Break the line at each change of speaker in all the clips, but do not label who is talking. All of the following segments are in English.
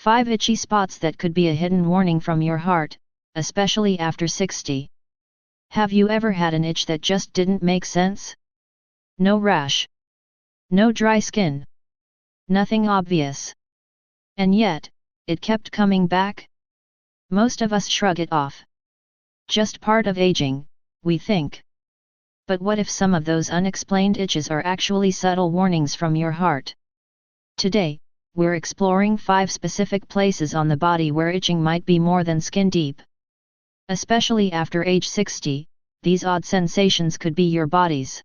5 itchy spots that could be a hidden warning from your heart, especially after 60. Have you ever had an itch that just didn't make sense? No rash. No dry skin. Nothing obvious. And yet, it kept coming back? Most of us shrug it off. Just part of aging, we think. But what if some of those unexplained itches are actually subtle warnings from your heart? Today, we're exploring 5 specific places on the body where itching might be more than skin deep. Especially after age 60, these odd sensations could be your body's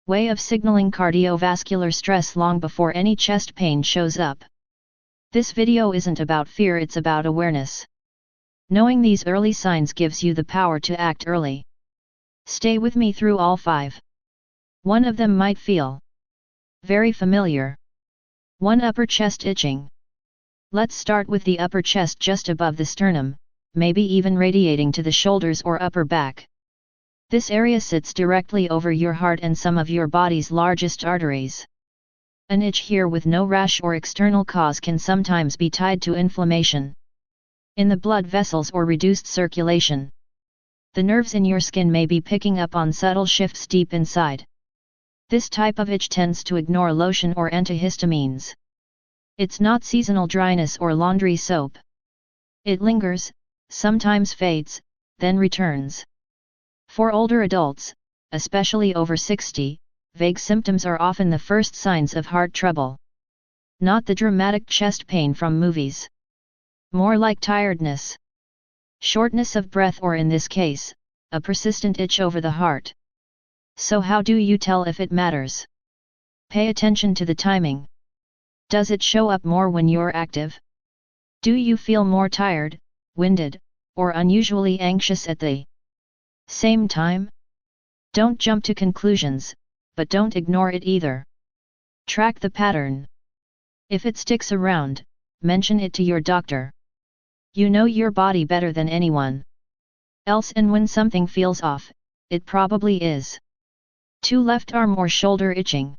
way of signaling cardiovascular stress long before any chest pain shows up. This video isn't about fear, it's about awareness. Knowing these early signs gives you the power to act early. Stay with me through all 5. One of them might feel very familiar. 1. Upper chest itching. Let's start with the upper chest just above the sternum, maybe even radiating to the shoulders or upper back. This area sits directly over your heart and some of your body's largest arteries. An itch here with no rash or external cause can sometimes be tied to inflammation in the blood vessels or reduced circulation. The nerves in your skin may be picking up on subtle shifts deep inside. This type of itch tends to ignore lotion or antihistamines. It's not seasonal dryness or laundry soap. It lingers, sometimes fades, then returns. For older adults, especially over 60, vague symptoms are often the first signs of heart trouble. Not the dramatic chest pain from movies. More like tiredness, shortness of breath, or in this case, a persistent itch over the heart. So how do you tell if it matters? Pay attention to the timing. Does it show up more when you're active? Do you feel more tired, winded, or unusually anxious at the same time? Don't jump to conclusions, but don't ignore it either. Track the pattern. If it sticks around, mention it to your doctor. You know your body better than anyone else, and when something feels off, it probably is. 2. Left arm or shoulder itching.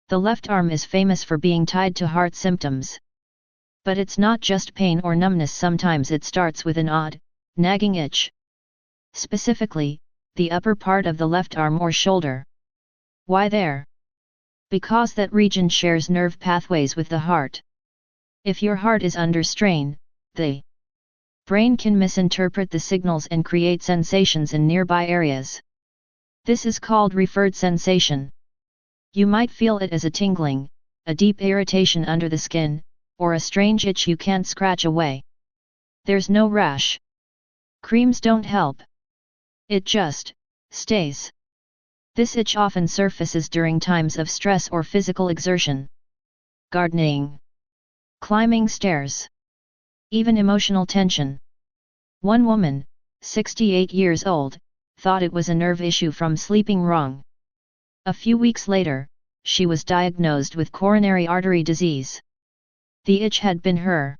The left arm is famous for being tied to heart symptoms. But it's not just pain or numbness, sometimes it starts with an odd, nagging itch. Specifically, the upper part of the left arm or shoulder. Why there? Because that region shares nerve pathways with the heart. If your heart is under strain, the brain can misinterpret the signals and create sensations in nearby areas. This is called referred sensation. You might feel it as a tingling, a deep irritation under the skin, or a strange itch you can't scratch away. There's no rash. Creams don't help. It just stays. This itch often surfaces during times of stress or physical exertion. Gardening, climbing stairs, even emotional tension. One woman, 68 years old, thought it was a nerve issue from sleeping wrong. A few weeks later, she was diagnosed with coronary artery disease. The itch had been her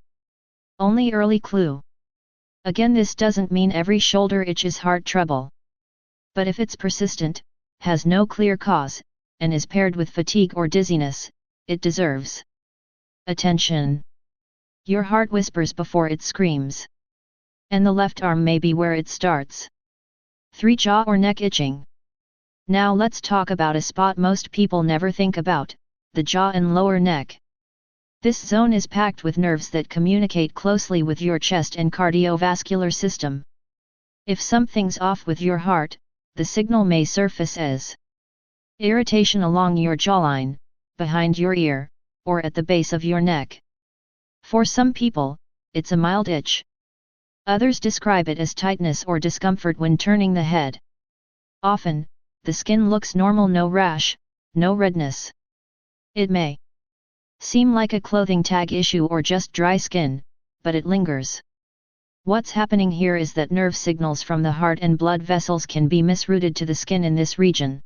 only early clue. Again, this doesn't mean every shoulder itch is heart trouble. But if it's persistent, has no clear cause, and is paired with fatigue or dizziness, it deserves attention. Your heart whispers before it screams. And the left arm may be where it starts. 3. Jaw or neck itching. Now let's talk about a spot most people never think about, the jaw and lower neck. This zone is packed with nerves that communicate closely with your chest and cardiovascular system. If something's off with your heart, the signal may surface as irritation along your jawline, behind your ear, or at the base of your neck. For some people, it's a mild itch. Others describe it as tightness or discomfort when turning the head. Often, the skin looks normal, no rash, no redness. It may seem like a clothing tag issue or just dry skin, but it lingers. What's happening here is that nerve signals from the heart and blood vessels can be misrouted to the skin in this region.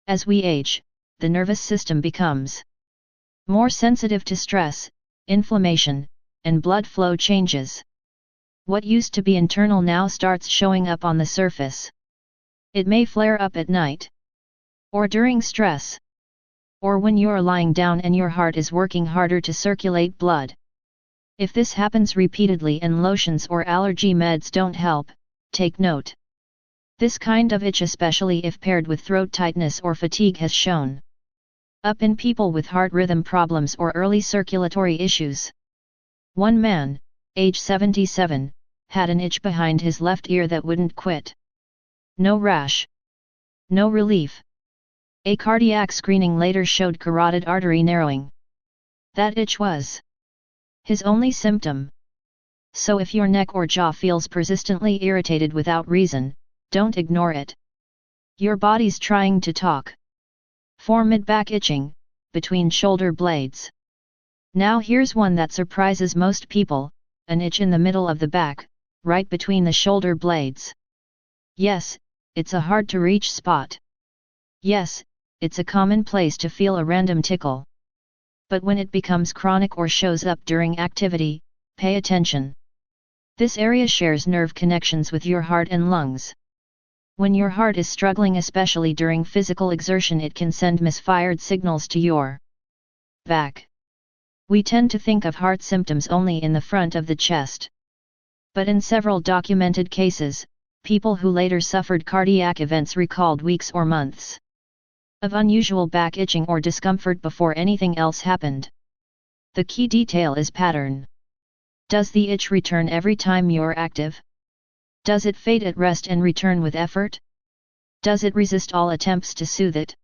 As we age, the nervous system becomes more sensitive to stress, inflammation, and blood flow changes. What used to be internal now starts showing up on the surface. It may flare up at night, or during stress, or when you're lying down and your heart is working harder to circulate blood. If this happens repeatedly and lotions or allergy meds don't help, take note. This kind of itch, especially if paired with throat tightness or fatigue, has shown up in people with heart rhythm problems or early circulatory issues. One man, age 77, had an itch behind his left ear that wouldn't quit. No rash. No relief. A cardiac screening later showed carotid artery narrowing. That itch was his only symptom. So if your neck or jaw feels persistently irritated without reason, don't ignore it. Your body's trying to talk. For mid-back itching, between shoulder blades. Now here's one that surprises most people, an itch in the middle of the back, right between the shoulder blades. Yes, it's a hard-to-reach spot. Yes, it's a common place to feel a random tickle. But when it becomes chronic or shows up during activity, pay attention. This area shares nerve connections with your heart and lungs. When your heart is struggling, especially during physical exertion, it can send misfired signals to your back. We tend to think of heart symptoms only in the front of the chest. But in several documented cases, people who later suffered cardiac events recalled weeks or months of unusual back itching or discomfort before anything else happened. The key detail is pattern. Does the itch return every time you're active? Does it fade at rest and return with effort? Does it resist all attempts to soothe it?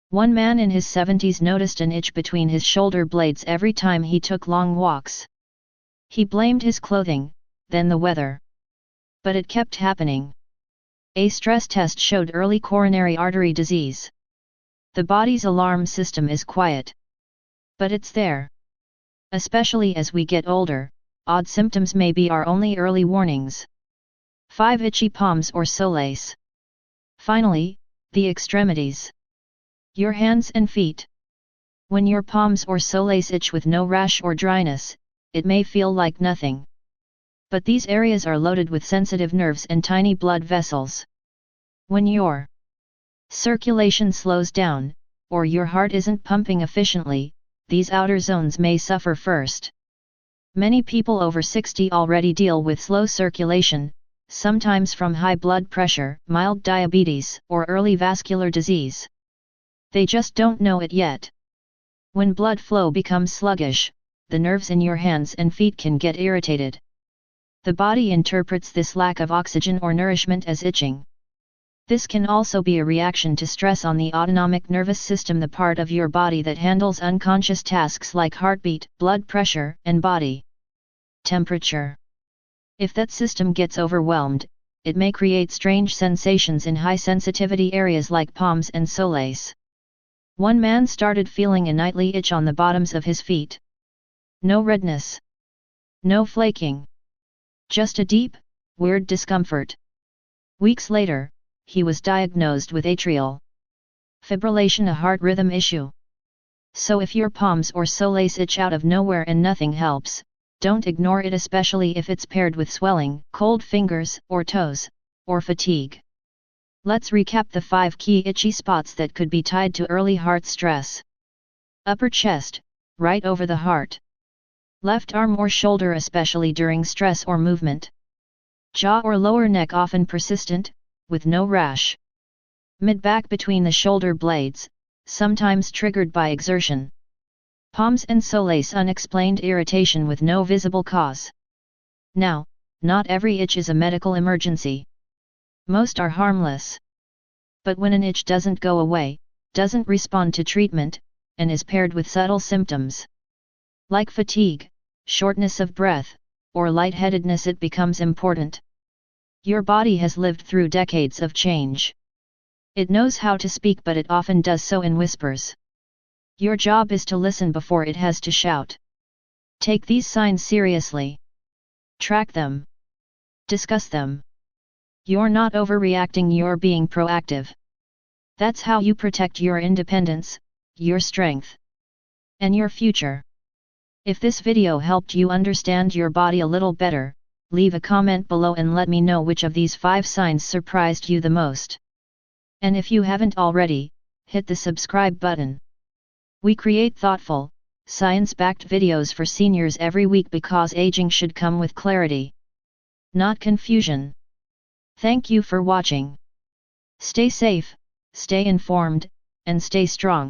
One man in his 70s noticed an itch between his shoulder blades every time he took long walks. He blamed his clothing, then the weather. But it kept happening. A stress test showed early coronary artery disease. The body's alarm system is quiet. But it's there. Especially as we get older, odd symptoms may be our only early warnings. 5 itchy palms or soles. Finally, the extremities. Your hands and feet. When your palms or soles itch with no rash or dryness, it may feel like nothing. But these areas are loaded with sensitive nerves and tiny blood vessels. When your circulation slows down, or your heart isn't pumping efficiently, these outer zones may suffer first. Many people over 60 already deal with slow circulation, sometimes from high blood pressure, mild diabetes, or early vascular disease. They just don't know it yet. When blood flow becomes sluggish, the nerves in your hands and feet can get irritated. The body interprets this lack of oxygen or nourishment as itching. This can also be a reaction to stress on the autonomic nervous system, the part of your body that handles unconscious tasks like heartbeat, blood pressure, and body temperature. If that system gets overwhelmed, it may create strange sensations in high sensitivity areas like palms and soles. One man started feeling a nightly itch on the bottoms of his feet. No redness. No flaking. Just a deep, weird discomfort. Weeks later, he was diagnosed with atrial fibrillation, a heart rhythm issue. So if your palms or soles itch out of nowhere and nothing helps, don't ignore it, especially if it's paired with swelling, cold fingers or toes, or fatigue. Let's recap the 5 key itchy spots that could be tied to early heart stress. Upper chest, right over the heart. Left arm or shoulder, especially during stress or movement. Jaw or lower neck, often persistent, with no rash. Mid-back between the shoulder blades, sometimes triggered by exertion. Palms and soles, unexplained irritation with no visible cause. Now, not every itch is a medical emergency. Most are harmless. But when an itch doesn't go away, doesn't respond to treatment, and is paired with subtle symptoms like fatigue, shortness of breath, or lightheadedness, it becomes important. Your body has lived through decades of change. It knows how to speak, but it often does so in whispers. Your job is to listen before it has to shout. Take these signs seriously. Track them. Discuss them. You're not overreacting, you're being proactive. That's how you protect your independence, your strength, and your future. If this video helped you understand your body a little better, leave a comment below and let me know which of these 5 signs surprised you the most. And if you haven't already, hit the subscribe button. We create thoughtful, science-backed videos for seniors every week because aging should come with clarity, not confusion. Thank you for watching. Stay safe, stay informed, and stay strong.